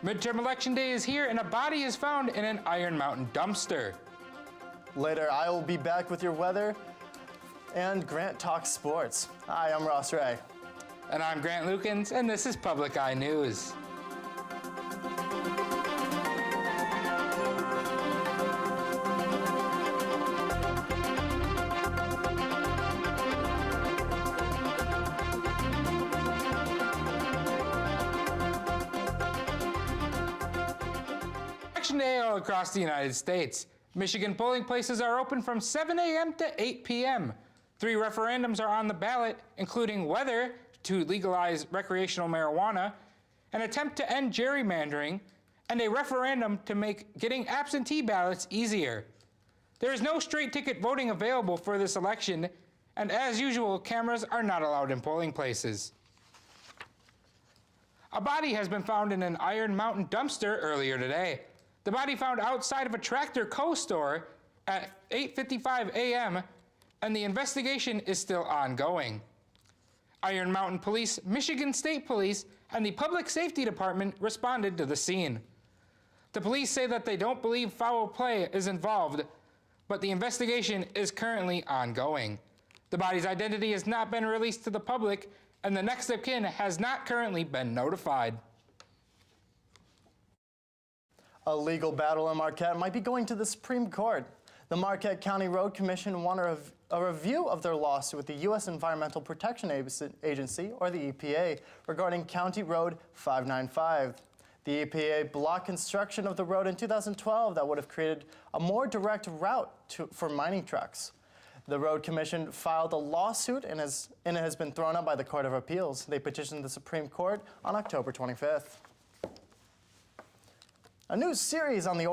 Midterm election day is here and a body is found in an Iron Mountain dumpster. Later, I will be back with your weather and Grant Talks Sports. Hi, I'm Ross Ray. And I'm Grant Lukens, and this is Public Eye News. Election day all across the United States. Michigan polling places are open from 7 a.m. to 8 p.m. 3 referendums are on the ballot, including whether to legalize recreational marijuana, an attempt to end gerrymandering, and a referendum to make getting absentee ballots easier. There is no straight ticket voting available for this election, and as usual, cameras are not allowed in polling places. A body has been found in an Iron Mountain dumpster earlier today. The body found outside of a Tractor Co. store at 8:55 a.m., and the investigation is still ongoing. Iron Mountain Police, Michigan State Police, and the Public Safety Department responded to the scene. The police say that they don't believe foul play is involved, but the investigation is currently ongoing. The body's identity has not been released to the public, and the next of kin has not currently been notified. A legal battle in Marquette might be going to the Supreme Court. The Marquette County Road Commission wanted a review of their lawsuit with the U.S. Environmental Protection Agency, or the EPA, regarding County Road 595. The EPA blocked construction of the road in 2012 that would have created a more direct route for mining trucks. The Road Commission filed a lawsuit and it has been thrown out by the Court of Appeals. They petitioned the Supreme Court on October 25th. A new series on the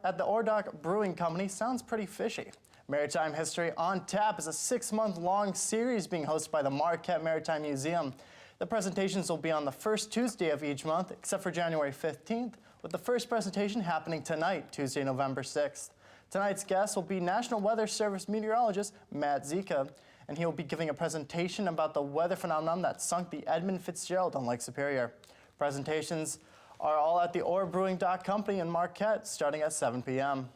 at the Ordock Brewing Company sounds pretty fishy. Maritime History on Tap is a 6-month-long series being hosted by the Marquette Maritime Museum. The presentations will be on the first Tuesday of each month, except for January 15th, with the first presentation happening tonight, Tuesday, November 6th. Tonight's guest will be National Weather Service meteorologist Matt Zika, and he will be giving a presentation about the weather phenomenon that sunk the Edmund Fitzgerald on Lake Superior. Presentations are all at the Orr Brewing Dock Company in Marquette, starting at 7 p.m.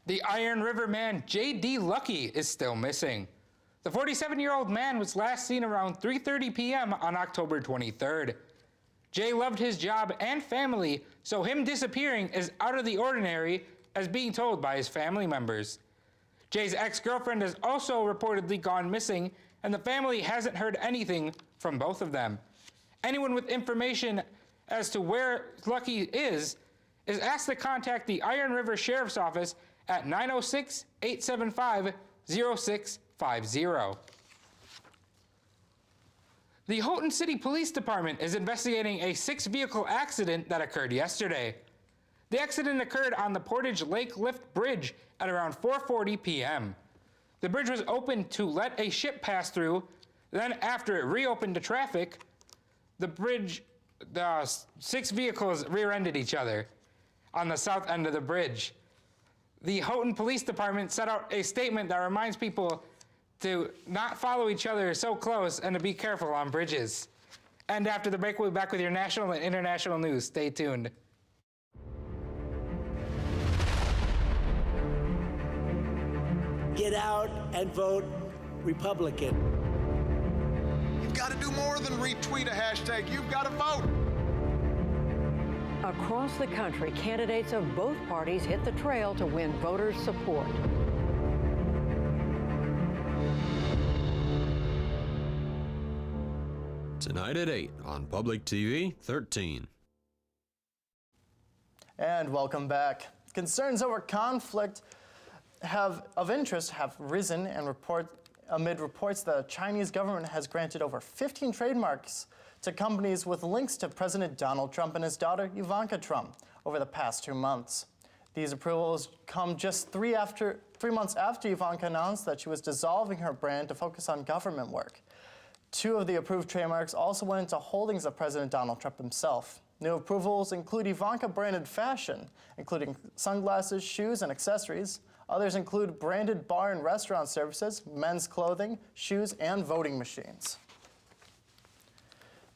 The Iron River man J.D. Lucky is still missing. The 47-year-old man was last seen around 3:30 p.m. on October 23rd. Jay loved his job and family, so him disappearing is out of the ordinary, as being told by his family members. Jay's ex-girlfriend has also reportedly gone missing, and the family hasn't heard anything from both of them. Anyone with information as to where Lucky is asked to contact the Iron River Sheriff's Office at 906-875-0650. The Houghton City Police Department is investigating a 6-vehicle accident that occurred yesterday. The accident occurred on the Portage Lake Lift Bridge at around 4:40 p.m. The bridge was opened to let a ship pass through. Then after it reopened to traffic, the 6 vehicles rear-ended each other on the south end of the bridge. The Houghton Police Department set out a statement that reminds people to not follow each other so close and to be careful on bridges. And after the break, we'll be back with your national and international news. Stay tuned. Get out and vote Republican. You've got to do more than retweet a hashtag. You've got to vote. Across the country, candidates of both parties hit the trail to win voters' support. Tonight at 8 on Public TV 13. And welcome back. Concerns over conflict of interest have risen amid reports that the Chinese government has granted over 15 trademarks to companies with links to President Donald Trump and his daughter Ivanka Trump over the past 2 months. These approvals come just 3 months after Ivanka announced that she was dissolving her brand to focus on government work. 2 of the approved trademarks also went into holdings of President Donald Trump himself. New approvals include Ivanka-branded fashion, including sunglasses, shoes, and accessories. Others include branded bar and restaurant services, men's clothing, shoes, and voting machines.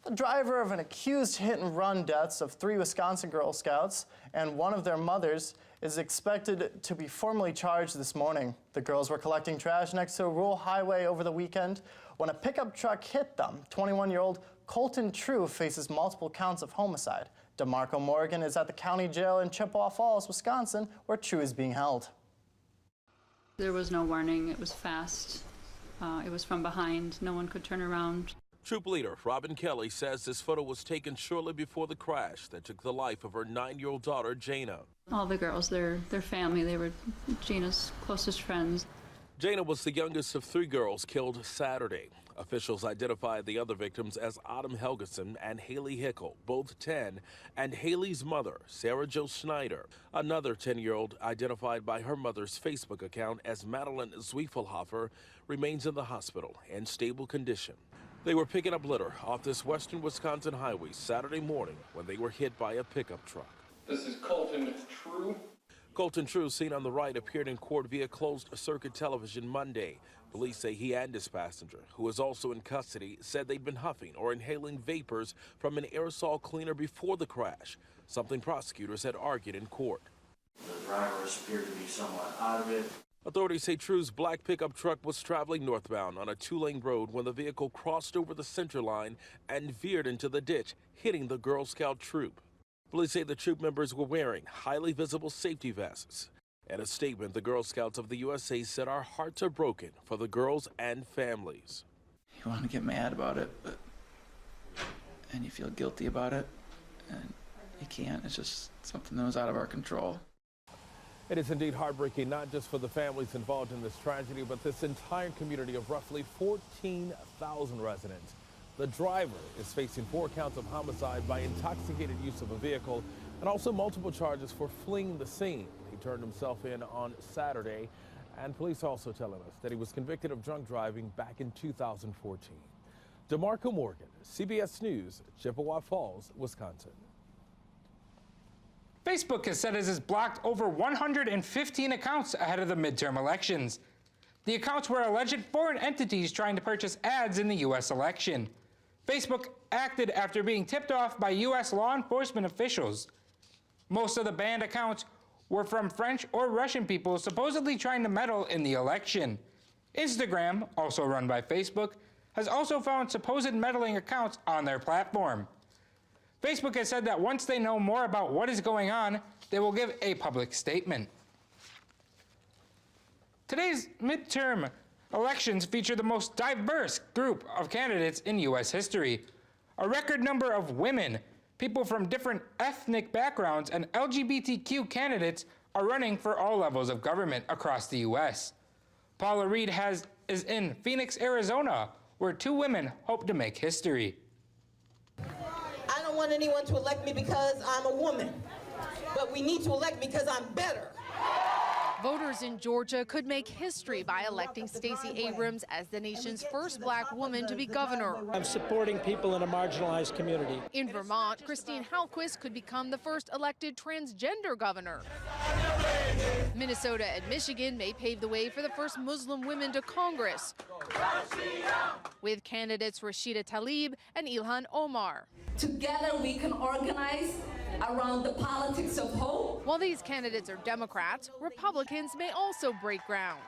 The driver of an accused hit-and-run deaths of 3 Wisconsin Girl Scouts and one of their mothers is expected to be formally charged this morning. The girls were collecting trash next to a rural highway over the weekend when a pickup truck hit them. 21-year-old Colton True faces multiple counts of homicide. DeMarco Morgan is at the county jail in Chippewa Falls, Wisconsin, where True is being held. There was no warning. It was fast. It was from behind. No one could turn around. Troop leader Robin Kelly says this photo was taken shortly before the crash that took the life of her 9-year-old daughter, Jana. All the girls, their family, they were Gina's closest friends. Jana was the youngest of 3 girls killed Saturday. Officials identified the other victims as Autumn Helgeson and Haley Hickel, both 10, and Haley's mother, Sarah Jo Schneider. Another 10-year-old, identified by her mother's Facebook account as Madeline Zwiefelhofer, remains in the hospital in stable condition. They were picking up litter off this western Wisconsin highway Saturday morning when they were hit by a pickup truck. This is Colton True. Colton True, seen on the right, appeared in court via closed-circuit television Monday. Police say he and his passenger, who is also in custody, said they'd been huffing or inhaling vapors from an aerosol cleaner before the crash, something prosecutors had argued in court. The drivers appeared to be somewhat out of it. Authorities say True's black pickup truck was traveling northbound on a 2-lane road when the vehicle crossed over the center line and veered into the ditch, hitting the Girl Scout troop. Police say the troop members were wearing highly visible safety vests. In a statement, the Girl Scouts of the USA said our hearts are broken for the girls and families. You want to get mad about it, and you feel guilty about it, and you can't. It's just something that was out of our control. It is indeed heartbreaking, not just for the families involved in this tragedy, but this entire community of roughly 14,000 residents. The driver is facing 4 counts of homicide by intoxicated use of a vehicle and also multiple charges for fleeing the scene. He turned himself in on Saturday, and police also telling us that he was convicted of drunk driving back in 2014. DeMarco Morgan, CBS News, Chippewa Falls, Wisconsin. Facebook has said it has blocked over 115 accounts ahead of the midterm elections. The accounts were alleged foreign entities trying to purchase ads in the U.S. election. Facebook acted after being tipped off by U.S. law enforcement officials. Most of the banned accounts were from French or Russian people supposedly trying to meddle in the election. Instagram, also run by Facebook, has also found supposed meddling accounts on their platform. Facebook has said that once they know more about what is going on, they will give a public statement. Today's midterm elections feature the most diverse group of candidates in U.S. history. A record number of women, people from different ethnic backgrounds, and LGBTQ candidates are running for all levels of government across the U.S. Paula Reed is in Phoenix, Arizona, where 2 women hope to make history. I don't want anyone to elect me because I'm a woman, but we need to elect me because I'm better. Voters in Georgia could make history by electing Stacey Abrams as the nation's first black woman to be governor. I'm supporting people in a marginalized community. In Vermont, Christine Halquist could become the first elected transgender governor. Minnesota and Michigan may pave the way for the first Muslim women to Congress, with candidates Rashida Tlaib and Ilhan Omar. Together we can organize around the politics of hope. While these candidates are Democrats, Republicans may also break ground.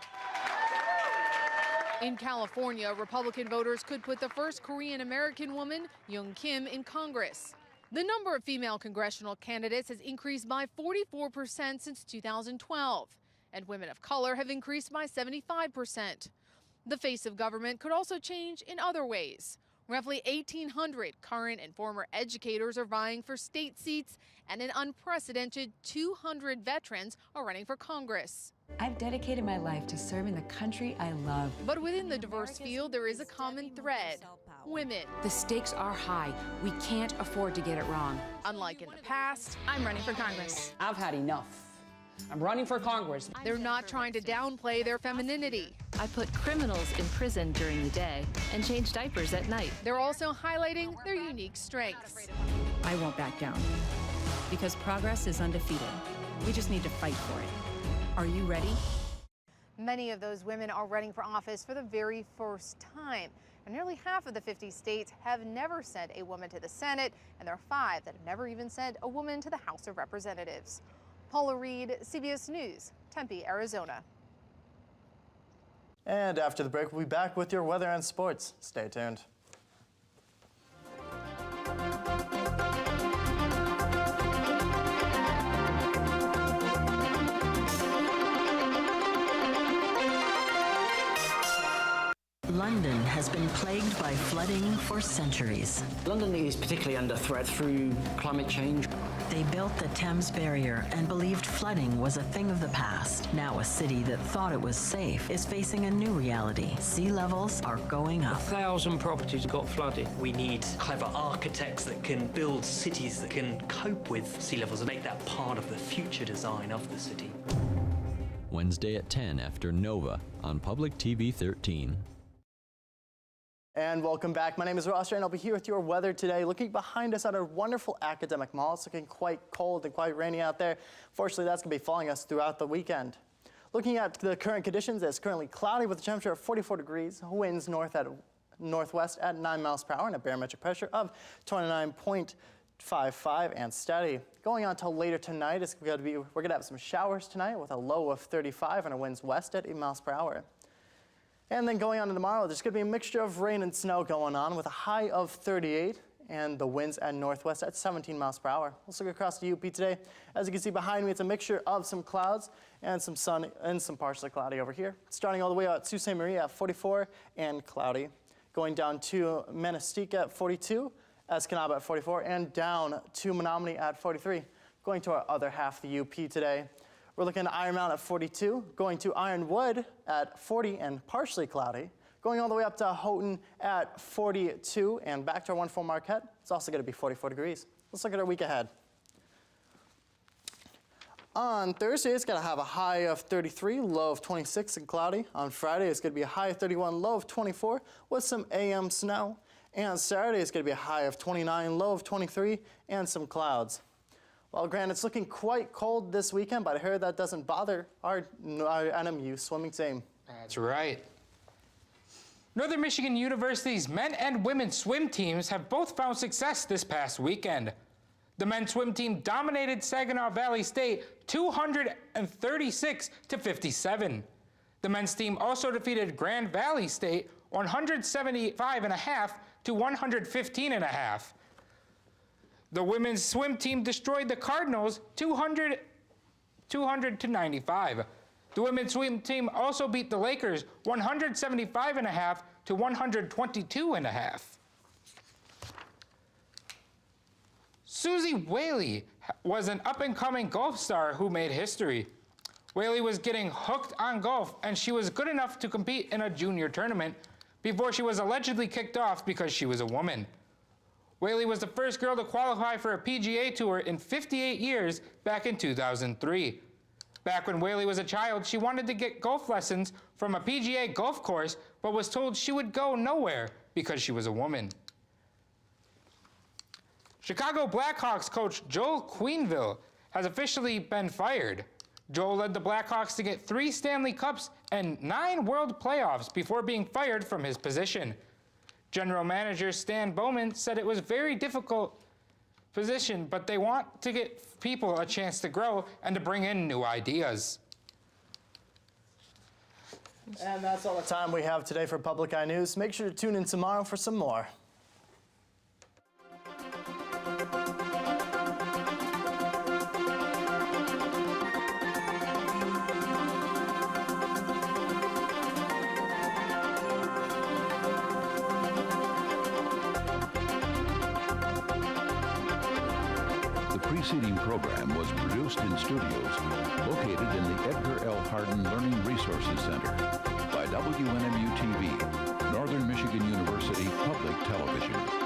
In California, Republican voters could put the first Korean-American woman, Young Kim, in Congress. The number of female congressional candidates has increased by 44% since 2012, and women of color have increased by 75%. The face of government could also change in other ways. Roughly 1,800 current and former educators are vying for state seats, and an unprecedented 200 veterans are running for Congress. I've dedicated my life to serving the country I love. But within the diverse field, there is a common thread: women. The stakes are high. We can't afford to get it wrong. Unlike in the past, I'm running for Congress. I've had enough. I'm running for Congress. They're not trying to downplay their femininity. I put criminals in prison during the day and change diapers at night. They're also highlighting their unique strengths. I won't back down, because progress is undefeated. We just need to fight for it. Are you ready? Many of those women are running for office for the very first time. But nearly half of the 50 states have never sent a woman to the Senate, and there are 5 that have never even sent a woman to the House of Representatives. Paula Reed, CBS News, Tempe, Arizona. And after the break, we'll be back with your weather and sports. Stay tuned. London has been plagued by flooding for centuries. London is particularly under threat through climate change. They built the Thames Barrier and believed flooding was a thing of the past. Now a city that thought it was safe is facing a new reality. Sea levels are going up. 1,000 properties got flooded. We need clever architects that can build cities that can cope with sea levels and make that part of the future design of the city. Wednesday at 10 after Nova on Public TV 13. And welcome back. My name is Ross, and I'll be here with your weather today. Looking behind us at our wonderful Academic Mall. It's looking quite cold and quite rainy out there. Fortunately, that's going to be following us throughout the weekend. Looking at the current conditions, it's currently cloudy with a temperature of 44 degrees, winds northwest at 9 miles per hour, and a barometric pressure of 29.55 and steady. Going on till later tonight, we're going to have some showers tonight with a low of 35 and a winds west at 8 miles per hour. And then going on to tomorrow, there's going to be a mixture of rain and snow going on with a high of 38 and the winds at northwest at 17 miles per hour. Let's look across the UP today. As you can see behind me, it's a mixture of some clouds and some sun and some partially cloudy over here. Starting all the way out to Sault Ste. Marie at 44 and cloudy. Going down to Manistee at 42, Escanaba at 44, and down to Menominee at 43. Going to our other half of the UP today. We're looking at Iron Mountain at 42, going to Ironwood at 40 and partially cloudy, going all the way up to Houghton at 42 and back to our wonderful Marquette. It's also going to be 44 degrees. Let's look at our week ahead. On Thursday, it's going to have a high of 33, low of 26 and cloudy. On Friday, it's going to be a high of 31, low of 24 with some AM snow. And Saturday, it's going to be a high of 29, low of 23 and some clouds. Well, Grant, it's looking quite cold this weekend, but I heard that doesn't bother our NMU swimming team. That's right. Northern Michigan University's men and women's swim teams have both found success this past weekend. The men's swim team dominated Saginaw Valley State 236-57. The men's team also defeated Grand Valley State 175.5 to 115.5. The women's swim team destroyed the Cardinals 200 to 95. The women's swim team also beat the Lakers 175.5 to 122.5. Susie Whaley was an up-and-coming golf star who made history. Whaley was getting hooked on golf, and she was good enough to compete in a junior tournament before she was allegedly kicked off because she was a woman. Whaley was the first girl to qualify for a PGA Tour in 58 years back in 2003. Back when Whaley was a child, she wanted to get golf lessons from a PGA golf course, but was told she would go nowhere because she was a woman. Chicago Blackhawks coach Joel Quenneville has officially been fired. Joel led the Blackhawks to get 3 Stanley Cups and 9 World Playoffs before being fired from his position. General Manager Stan Bowman said it was a very difficult position, but they want to get people a chance to grow and to bring in new ideas. And that's all the time we have today for Public Eye News. Make sure to tune in tomorrow for some more. The preceding program was produced in studios located in the Edgar L. Hardin Learning Resources Center by WNMU-TV, Northern Michigan University Public Television.